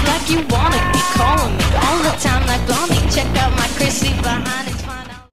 like you wanted me, calling me all the time like blondie. Check out my Chrissy behind it, find out.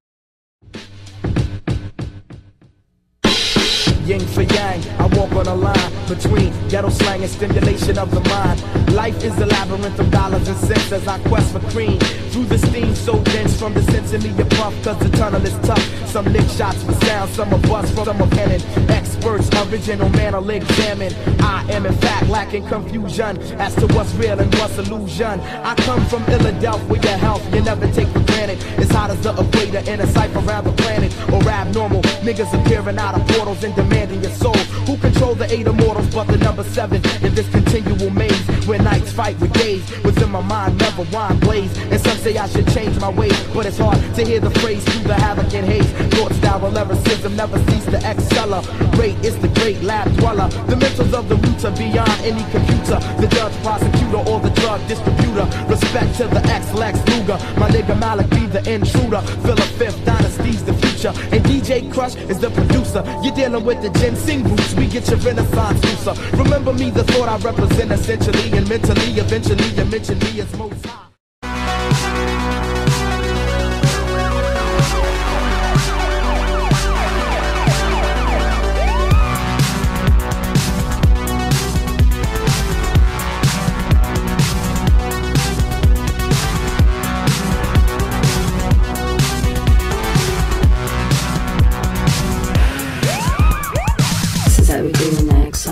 Yin for yang, I walk on a line between ghetto slang and stimulation of the mind. Life is a labyrinth of dollars and cents as I quest for cream. Through the steam so dense from the sense in me you puff, cause the tunnel is tough. Some lick shots for sound, some of us from some of cannon. Experts, original man will examine. I am in fact lacking confusion as to what's real and what's illusion. I come from Philadelphia where your health you never take for granted. It's hot as the equator in a cipher around the planet. Or abnormal niggas appearing out of portals and demanding your soul. Who control the 8 immortals but the number 7 in this continual maze where nights fight with days? Within my mind never wine blaze. And some say I should change my ways, but it's hard to hear the phrase through the havoc and haze. Thought style lyricism never cease to accelerate. It's the great lab dweller. The mentals of the roots are beyond any computer. The judge, prosecutor, or the drug distributor. Respect to the ex-Lex Luger. My nigga Malik be the intruder. Philip Fifth Dynasty's the future. And DJ Crush is the producer. You're dealing with the ginseng roots. We get your renaissance looser. Remember me, the thought I represent essentially and mentally. Eventually you mention me as most high.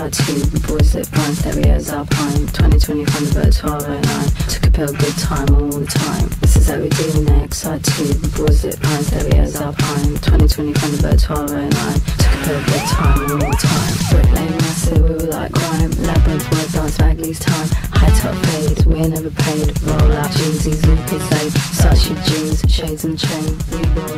The boys that prime stereos alpine 2020 from the boat 1209. Took a pill, good time all the time. This is how we do in the XI2. The boys that prime stereos alpine 2020 from the boat 1209. Took a pill, good time all the time. Brick lane massive, we were like grime. Labyrinth, word dance, Bagley's time. High top fade, we never paid. Roll out jeans, these loopers say. Such your jeans, shades and chain. We roll